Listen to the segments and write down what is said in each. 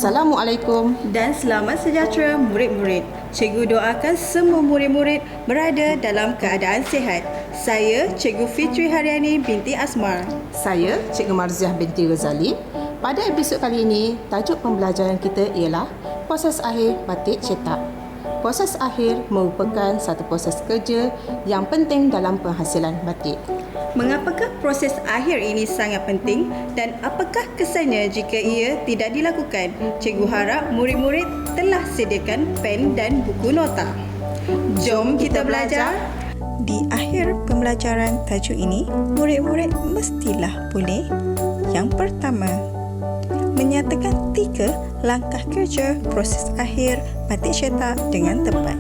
Assalamualaikum dan selamat sejahtera murid-murid. Cikgu doakan semua murid-murid berada dalam keadaan sihat. Saya Cikgu Fitri Haryani binti Asmar. Saya Cikgu Marziah binti Ghazali. Pada episod kali ini, tajuk pembelajaran kita ialah proses akhir batik cetak. Proses akhir merupakan satu proses kerja yang penting dalam penghasilan batik. Mengapakah proses akhir ini sangat penting dan apakah kesannya jika ia tidak dilakukan? Cikgu harap murid-murid telah sediakan pen dan buku nota. Jom kita belajar. Di akhir pembelajaran tajuk ini, murid-murid mestilah boleh yang pertama, menyatakan 3 langkah kerja proses akhir batik cetak dengan tepat.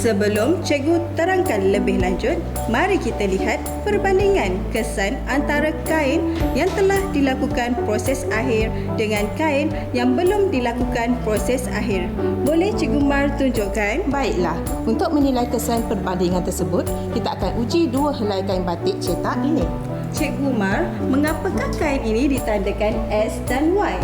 Sebelum cikgu terangkan lebih lanjut, mari kita lihat perbandingan kesan antara kain yang telah dilakukan proses akhir dengan kain yang belum dilakukan proses akhir. Boleh Cikgu Mar tunjukkan? Baiklah, untuk menilai kesan perbandingan tersebut, kita akan uji 2 helai kain batik cetak ini. Cikgu Mar, mengapakah kain ini ditandakan X dan Y?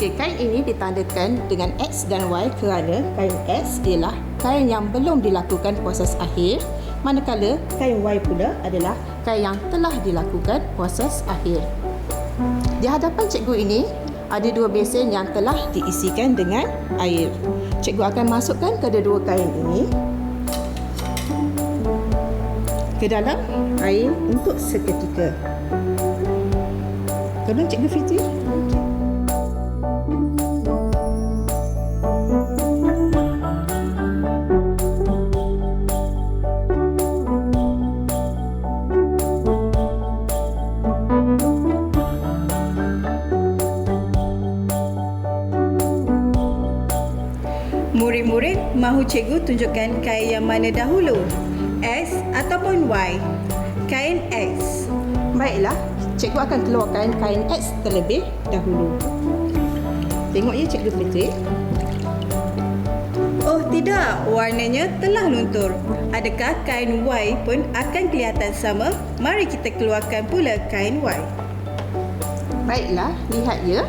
Kain ini ditandakan dengan X dan Y kerana kain X ialah kain yang belum dilakukan proses akhir, manakala kain Y pula adalah kain yang telah dilakukan proses akhir. Di hadapan cikgu ini, ada 2 besen yang telah diisikan dengan air. Cikgu akan masukkan kedua-dua kain ini ke dalam air untuk seketika. Tolong Cikgu Fitri. Murid-murid, mahu cikgu tunjukkan kain yang mana dahulu? X ataupun Y? Kain X. Baiklah, cikgu akan keluarkan kain X terlebih dahulu. Tengok ya Cikgu Fitri. Oh tidak, warnanya telah luntur. Adakah kain Y pun akan kelihatan sama? Mari kita keluarkan pula kain Y. Baiklah, lihat ya.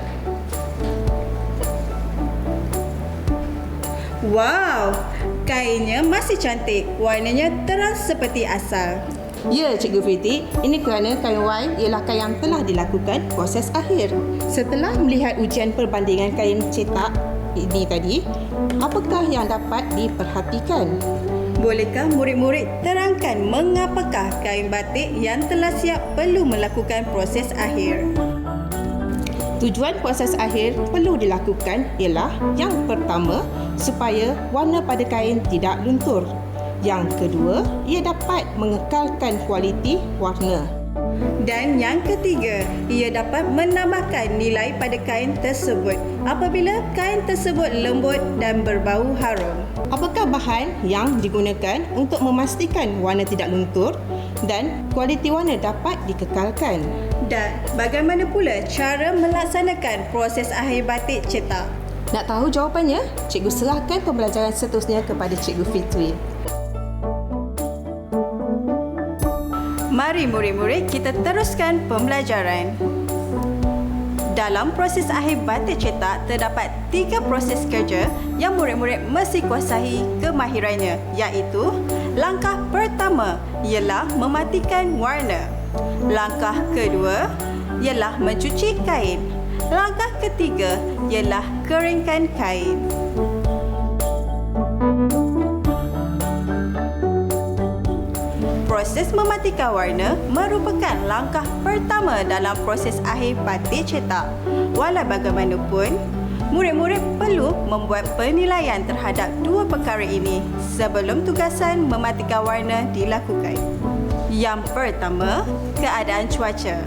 Wow, kainnya masih cantik. Warnanya terang seperti asal. Ya Cikgu Fitri, ini kerana kain Y ialah kain yang telah dilakukan proses akhir. Setelah melihat ujian perbandingan kain cetak ini tadi, apakah yang dapat diperhatikan? Bolehkah murid-murid terangkan mengapakah kain batik yang telah siap perlu melakukan proses akhir? Tujuan proses akhir perlu dilakukan ialah yang pertama, supaya warna pada kain tidak luntur. Yang kedua, ia dapat mengekalkan kualiti warna. Dan yang ketiga, ia dapat menambahkan nilai pada kain tersebut apabila kain tersebut lembut dan berbau harum. Apakah bahan yang digunakan untuk memastikan warna tidak luntur dan kualiti warna dapat dikekalkan? Dan bagaimana pula cara melaksanakan proses akhir batik cetak? Nak tahu jawapannya? Cikgu serahkan pembelajaran seterusnya kepada Cikgu Fitri. Mari murid-murid kita teruskan pembelajaran. Dalam proses akhir batik cetak, terdapat 3 proses kerja yang murid-murid mesti kuasai kemahirannya, iaitu langkah pertama ialah mematikan warna. Langkah kedua ialah mencuci kain. Langkah ketiga ialah keringkan kain. Proses mematikan warna merupakan langkah pertama dalam proses akhir batik cetak. Walau bagaimanapun, murid-murid perlu membuat penilaian terhadap 2 perkara ini sebelum tugasan mematikan warna dilakukan. Yang pertama, keadaan cuaca.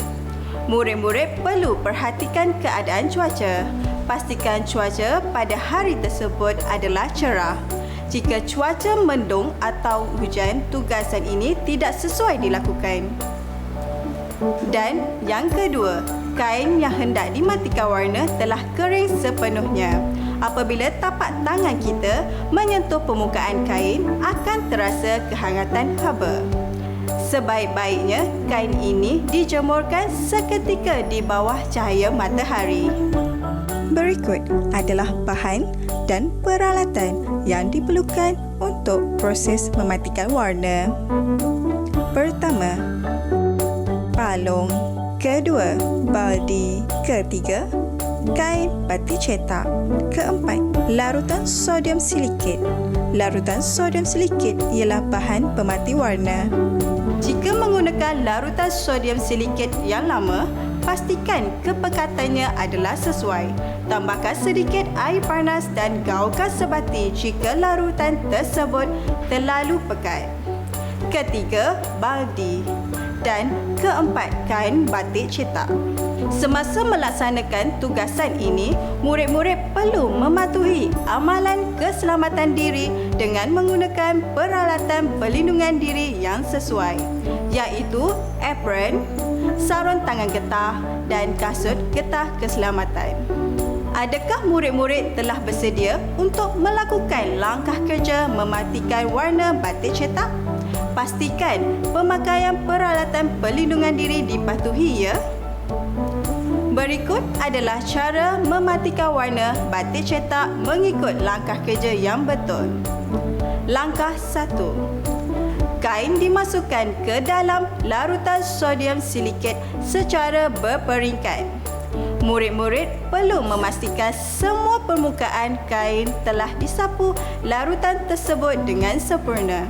Murid-murid perlu perhatikan keadaan cuaca. Pastikan cuaca pada hari tersebut adalah cerah. Jika cuaca mendung atau hujan, tugasan ini tidak sesuai dilakukan. Dan yang kedua, kain yang hendak dimatikan warna telah kering sepenuhnya. Apabila tapak tangan kita menyentuh permukaan kain, akan terasa kehangatan haba. Sebaik-baiknya, kain ini dijemurkan seketika di bawah cahaya matahari. Berikut adalah bahan dan peralatan yang diperlukan untuk proses mematikan warna. Pertama, palung. Kedua, baldi. Ketiga, kain batik cetak. Keempat, larutan sodium silikat. Larutan sodium silikat ialah bahan pemati warna. Jika menggunakan larutan sodium silikat yang lama, pastikan kepekatannya adalah sesuai. Tambahkan sedikit air panas dan gaulkan sebati jika larutan tersebut terlalu pekat. Ketiga, baldi. Dan keempat, kain batik cetak. Semasa melaksanakan tugasan ini, murid-murid perlu mematuhi amalan keselamatan diri dengan menggunakan peralatan perlindungan diri yang sesuai, iaitu apron, sarung tangan getah dan kasut getah keselamatan. Adakah murid-murid telah bersedia untuk melakukan langkah kerja mematikan warna batik cetak? Pastikan pemakaian peralatan perlindungan diri dipatuhi, ya. Berikut adalah cara mematikan warna batik cetak mengikut langkah kerja yang betul. Langkah 1. Kain dimasukkan ke dalam larutan sodium silikat secara berperingkat. Murid-murid perlu memastikan semua permukaan kain telah disapu larutan tersebut dengan sempurna.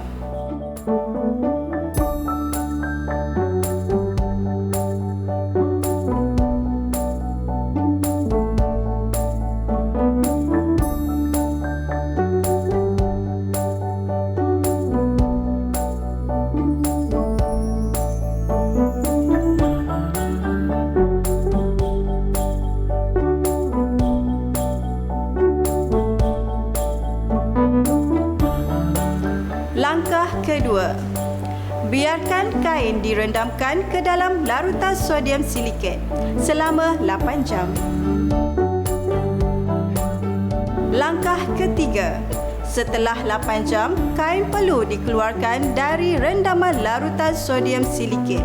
Langkah kedua, biarkan kain direndamkan ke dalam larutan sodium silikat selama 8 jam. Langkah ketiga, setelah 8 jam, kain perlu dikeluarkan dari rendaman larutan sodium silikat.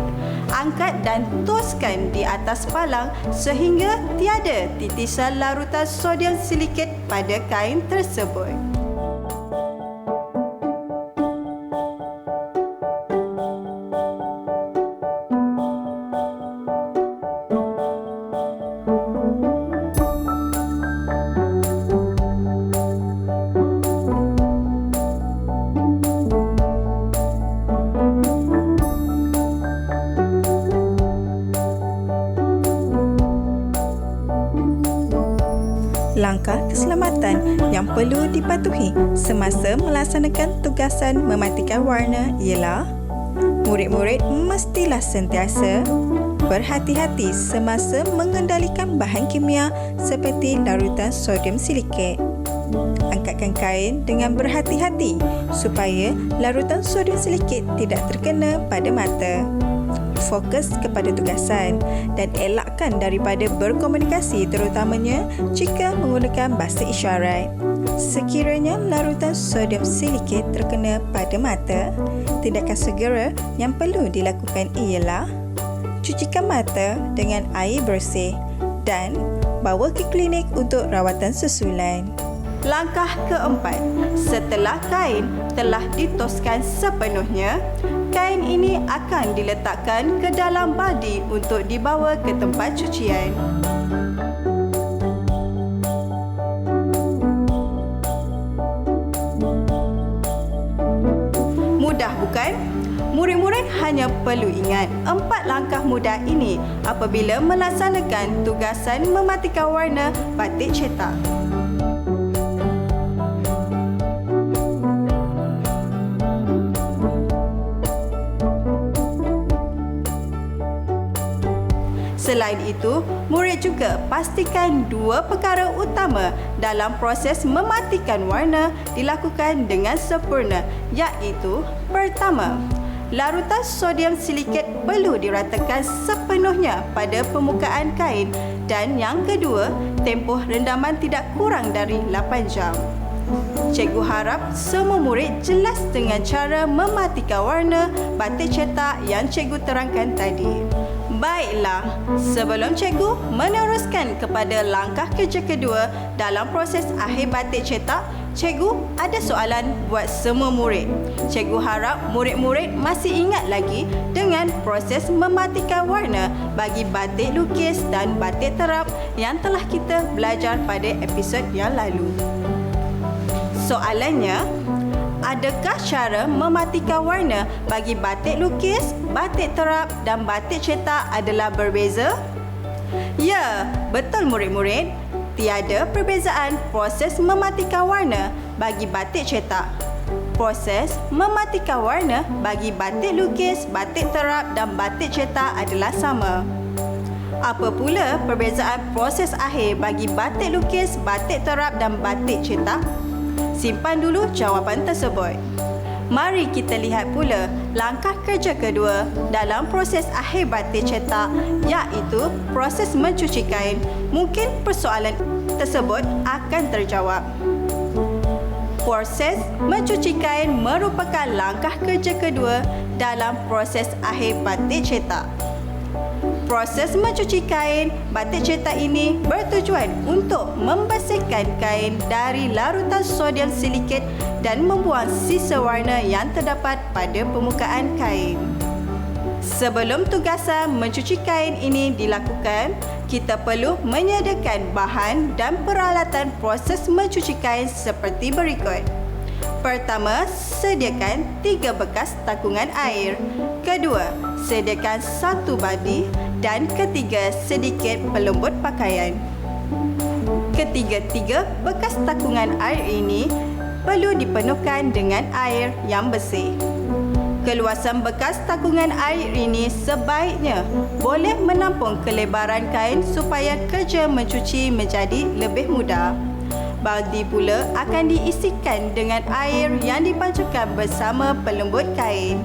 Angkat dan toskan di atas palang sehingga tiada titisan larutan sodium silikat pada kain tersebut. Langkah keselamatan yang perlu dipatuhi semasa melaksanakan tugasan mematikan warna ialah murid-murid mestilah sentiasa berhati-hati semasa mengendalikan bahan kimia seperti larutan sodium silikat. Angkatkan kain dengan berhati-hati supaya larutan sodium silikat tidak terkena pada mata. Fokus kepada tugasan dan elakkan daripada berkomunikasi terutamanya jika menggunakan bahasa isyarat. Sekiranya larutan sodium silikat terkena pada mata, tindakan segera yang perlu dilakukan ialah cucikan mata dengan air bersih dan bawa ke klinik untuk rawatan susulan. Langkah keempat, setelah kain telah ditoskan sepenuhnya, kain ini akan diletakkan ke dalam baldi untuk dibawa ke tempat cucian. Mudah bukan? Murid-murid hanya perlu ingat 4 langkah mudah ini apabila melaksanakan tugasan mematikan warna batik cetak. Selain itu, murid juga pastikan 2 perkara utama dalam proses mematikan warna dilakukan dengan sempurna, iaitu pertama, larutan sodium silikat perlu diratakan sepenuhnya pada permukaan kain dan yang kedua, tempoh rendaman tidak kurang dari 8 jam. Cikgu harap semua murid jelas dengan cara mematikan warna batik cetak yang cikgu terangkan tadi. Baiklah, sebelum cikgu meneruskan kepada langkah kerja kedua dalam proses akhir batik cetak, cikgu ada soalan buat semua murid. Cikgu harap murid-murid masih ingat lagi dengan proses mematikan warna bagi batik lukis dan batik terap yang telah kita belajar pada episod yang lalu. Soalannya, adakah cara mematikan warna bagi batik lukis, batik terap dan batik cetak adalah berbeza? Ya, betul murid-murid. Tiada perbezaan proses mematikan warna bagi batik cetak. Proses mematikan warna bagi batik lukis, batik terap dan batik cetak adalah sama. Apa pula perbezaan proses akhir bagi batik lukis, batik terap dan batik cetak? Simpan dulu jawapan tersebut. Mari kita lihat pula langkah kerja kedua dalam proses akhir batik cetak, iaitu proses mencuci kain. Mungkin persoalan tersebut akan terjawab. Proses mencuci kain merupakan langkah kerja kedua dalam proses akhir batik cetak. Proses mencuci kain batik cetak ini bertujuan untuk membersihkan kain dari larutan sodium silikat dan membuang sisa warna yang terdapat pada permukaan kain. Sebelum tugasan mencuci kain ini dilakukan, kita perlu menyediakan bahan dan peralatan proses mencuci kain seperti berikut. Pertama, sediakan 3 bekas takungan air. Kedua, sediakan 1 badi. Dan ketiga, sedikit pelembut pakaian. Ketiga-tiga bekas takungan air ini perlu dipenuhkan dengan air yang bersih. Keluasan bekas takungan air ini sebaiknya boleh menampung kelebaran kain supaya kerja mencuci menjadi lebih mudah. Baldi pula akan diisikan dengan air yang dipancukan bersama pelembut kain.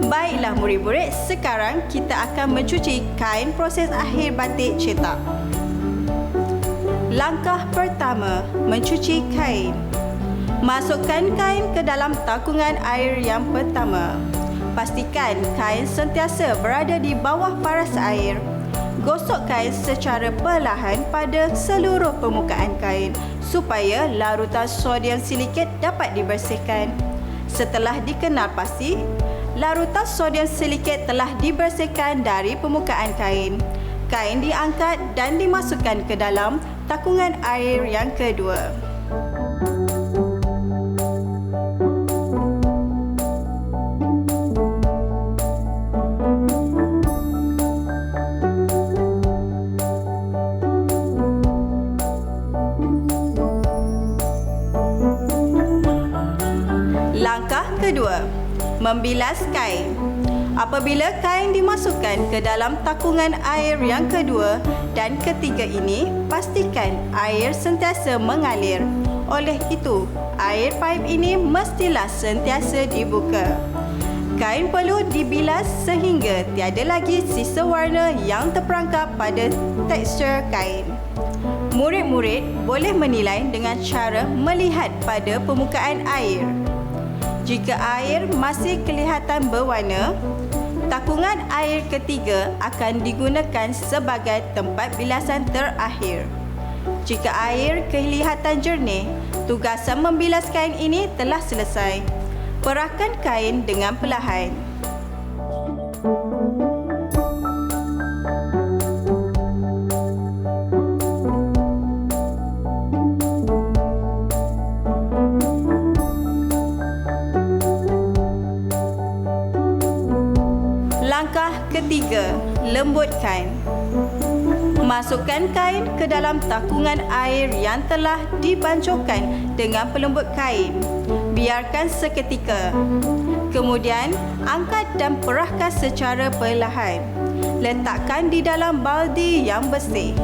Baiklah murid-murid, sekarang kita akan mencuci kain proses akhir batik cetak. Langkah pertama, mencuci kain. Masukkan kain ke dalam takungan air yang pertama. Pastikan kain sentiasa berada di bawah paras air. Gosok kain secara perlahan pada seluruh permukaan kain supaya larutan sodium silikat dapat dibersihkan. Setelah dikenal pasti, larutan sodium silikat telah dibersihkan dari permukaan kain. Kain diangkat dan dimasukkan ke dalam takungan air yang kedua. Langkah kedua, membilas kain. Apabila kain dimasukkan ke dalam takungan air yang kedua dan ketiga ini, pastikan air sentiasa mengalir. Oleh itu, air paip ini mestilah sentiasa dibuka. Kain perlu dibilas sehingga tiada lagi sisa warna yang terperangkap pada tekstur kain. Murid-murid boleh menilai dengan cara melihat pada permukaan air. Jika air masih kelihatan berwarna, takungan air ketiga akan digunakan sebagai tempat bilasan terakhir. Jika air kelihatan jernih, tugasan membilas kain ini telah selesai. Perahkan kain dengan perlahan. Langkah ketiga, lembutkan. Masukkan kain ke dalam takungan air yang telah dibancuhkan dengan pelembut kain. Biarkan seketika. Kemudian, angkat dan perahkan secara perlahan. Letakkan di dalam baldi yang bersih.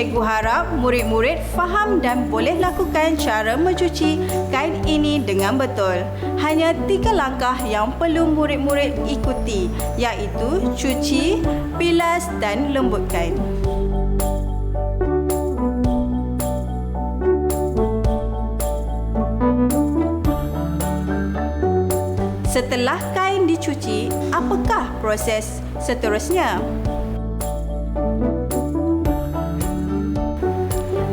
Cikgu harap murid-murid faham dan boleh lakukan cara mencuci kain ini dengan betul. Hanya 3 langkah yang perlu murid-murid ikuti, iaitu cuci, bilas dan lembutkan. Setelah kain dicuci, apakah proses seterusnya?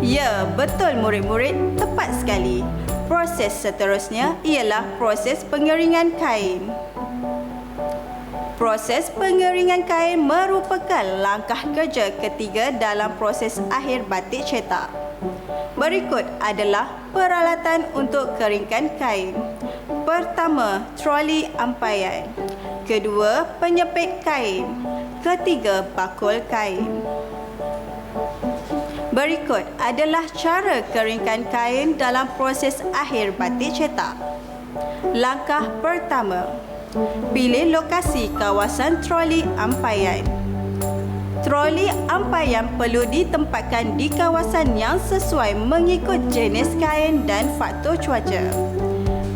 Ya, betul murid-murid, tepat sekali. Proses seterusnya ialah proses pengeringan kain. Proses pengeringan kain merupakan langkah kerja ketiga dalam proses akhir batik cetak. Berikut adalah peralatan untuk keringkan kain. Pertama, troli ampaian. Kedua, penyepit kain. Ketiga, bakul kain. Berikut adalah cara keringkan kain dalam proses akhir batik cetak. Langkah pertama, pilih lokasi kawasan troli ampaian. Troli ampaian perlu ditempatkan di kawasan yang sesuai mengikut jenis kain dan faktor cuaca.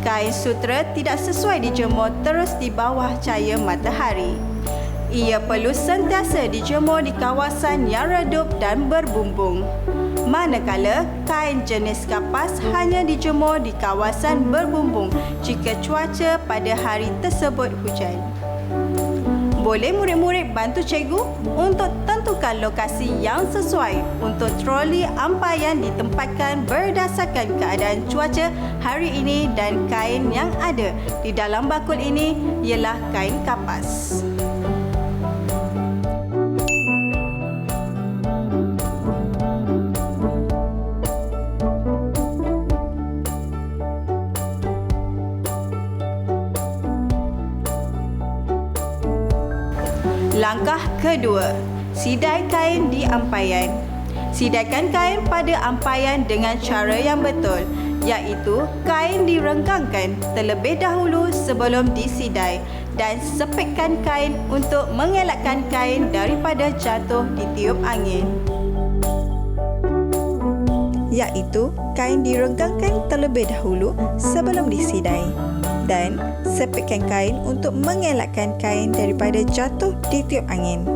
Kain sutera tidak sesuai dijemur terus di bawah cahaya matahari. Ia perlu sentiasa dijemur di kawasan yang redup dan berbumbung. Manakala kain jenis kapas hanya dijemur di kawasan berbumbung jika cuaca pada hari tersebut hujan. Boleh murid-murid bantu cikgu untuk tentukan lokasi yang sesuai untuk troli ampaian ditempatkan berdasarkan keadaan cuaca hari ini dan kain yang ada di dalam bakul ini ialah kain kapas. Langkah kedua, sidai kain di ampaian. Sidaikan kain pada ampaian dengan cara yang betul, iaitu kain direnggangkan terlebih dahulu sebelum disidai dan sepitkan kain untuk mengelakkan kain daripada jatuh ditiup angin. Iaitu kain direnggangkan terlebih dahulu sebelum disidai dan sepitkan kain untuk mengelakkan kain daripada jatuh ditiup angin.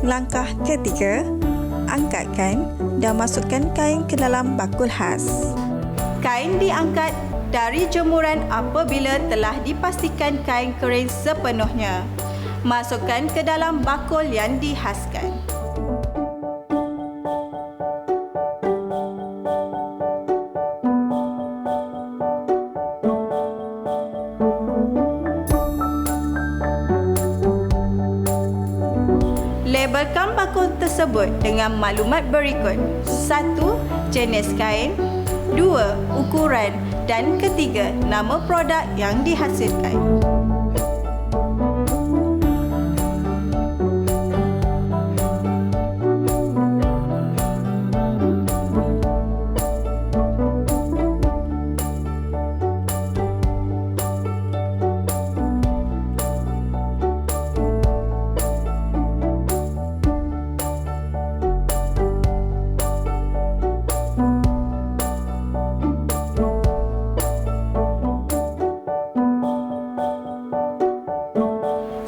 Langkah ketiga, angkatkan dan masukkan kain ke dalam bakul khas. Kain diangkat dari jemuran apabila telah dipastikan kain kering sepenuhnya. Masukkan ke dalam bakul yang dihaskan. Labelkan bakul tersebut dengan maklumat berikut. 1. Jenis kain. 2. Ukuran. Dan ketiga, nama produk yang dihasilkan.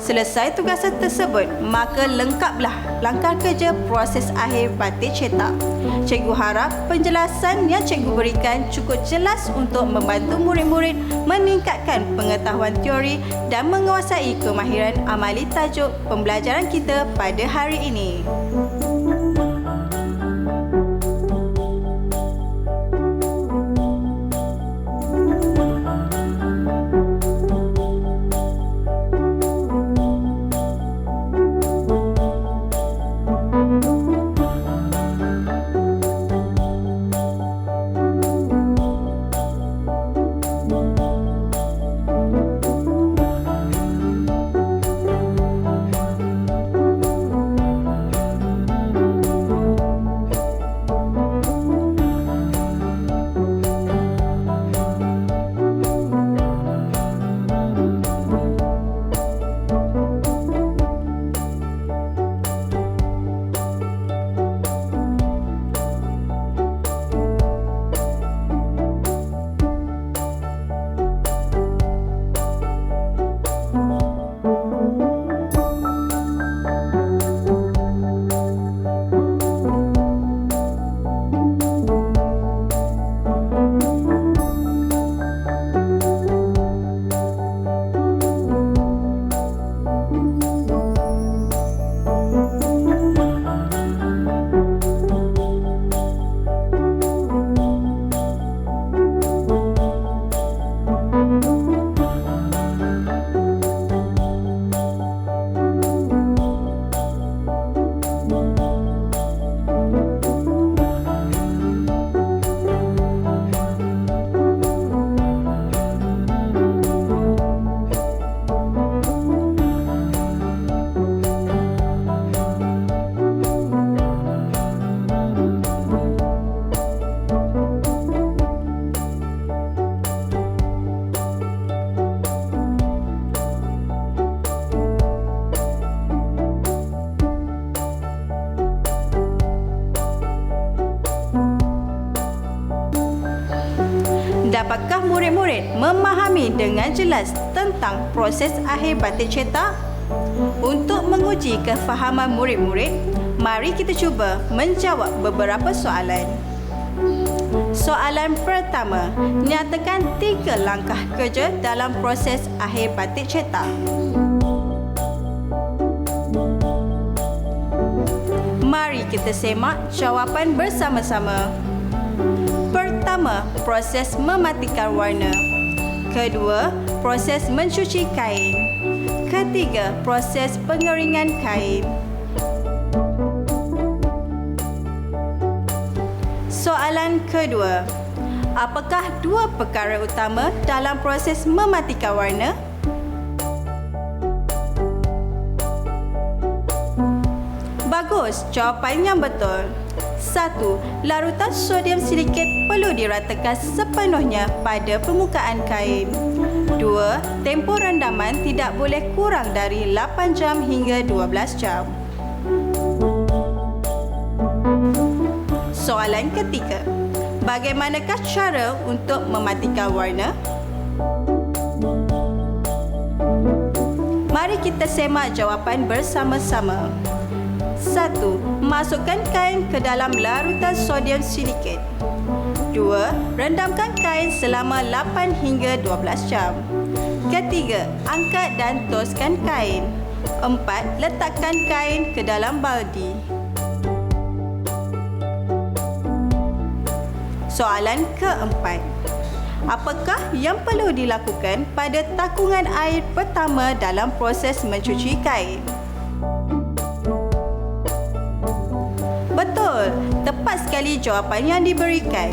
Selesai tugasan tersebut, maka lengkaplah langkah kerja proses akhir batik cetak. Cikgu harap penjelasan yang cikgu berikan cukup jelas untuk membantu murid-murid meningkatkan pengetahuan teori dan menguasai kemahiran amali tajuk pembelajaran kita pada hari ini. Dapatkah murid-murid memahami dengan jelas tentang proses akhir batik cetak? Untuk menguji kefahaman murid-murid, mari kita cuba menjawab beberapa soalan. Soalan pertama, nyatakan 3 langkah kerja dalam proses akhir batik cetak. Mari kita semak jawapan bersama-sama. Pertama, proses mematikan warna. Kedua, proses mencuci kain. Ketiga, proses pengeringan kain. Soalan kedua, apakah 2 perkara utama dalam proses mematikan warna? Bagus, jawapan yang betul. 1. Larutan sodium silikat perlu diratakan sepenuhnya pada permukaan kain. 2. Tempoh rendaman tidak boleh kurang dari 8 jam hingga 12 jam. Soalan ketiga, bagaimanakah cara untuk mematikan warna? Mari kita semak jawapan bersama-sama. 1. Masukkan kain ke dalam larutan sodium silikat. 2. Rendamkan kain selama 8 hingga 12 jam. Ketiga, angkat dan toskan kain. 4. Letakkan kain ke dalam baldi. Soalan keempat, apakah yang perlu dilakukan pada takungan air pertama dalam proses mencuci kain? Betul, tepat sekali jawapan yang diberikan.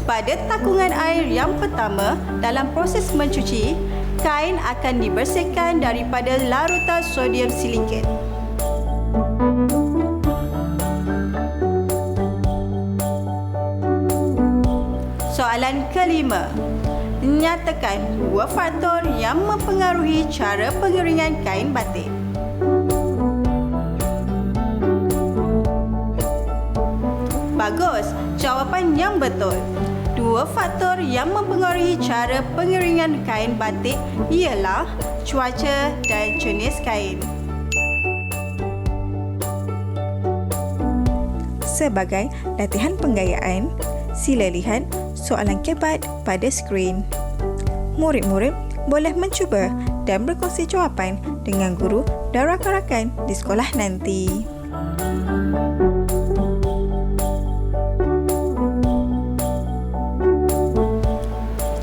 Pada takungan air yang pertama dalam proses mencuci, kain akan dibersihkan daripada larutan sodium silikat. Soalan kelima, nyatakan 2 faktor yang mempengaruhi cara pengeringan kain batik. Bagus, jawapan yang betul. 2 faktor yang mempengaruhi cara pengeringan kain batik ialah cuaca dan jenis kain. Sebagai latihan penggayaan, sila lihat soalan kebat pada skrin. Murid-murid boleh mencuba dan berkongsi jawapan dengan guru dan rakan-rakan di sekolah nanti.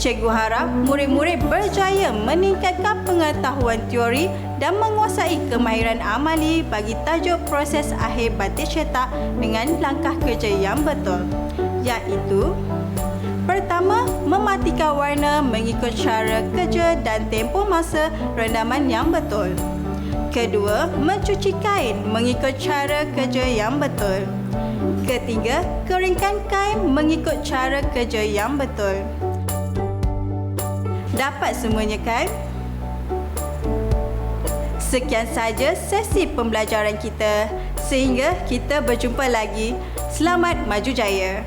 Cikgu harap murid-murid berjaya meningkatkan pengetahuan teori dan menguasai kemahiran amali bagi tajuk proses akhir batik cetak dengan langkah kerja yang betul, iaitu pertama, mematikan warna mengikut cara kerja dan tempoh masa rendaman yang betul. Kedua, mencuci kain mengikut cara kerja yang betul. Ketiga, keringkan kain mengikut cara kerja yang betul. Dapat semuanya kan? Sekian saja sesi pembelajaran kita. Sehingga kita berjumpa lagi. Selamat maju jaya.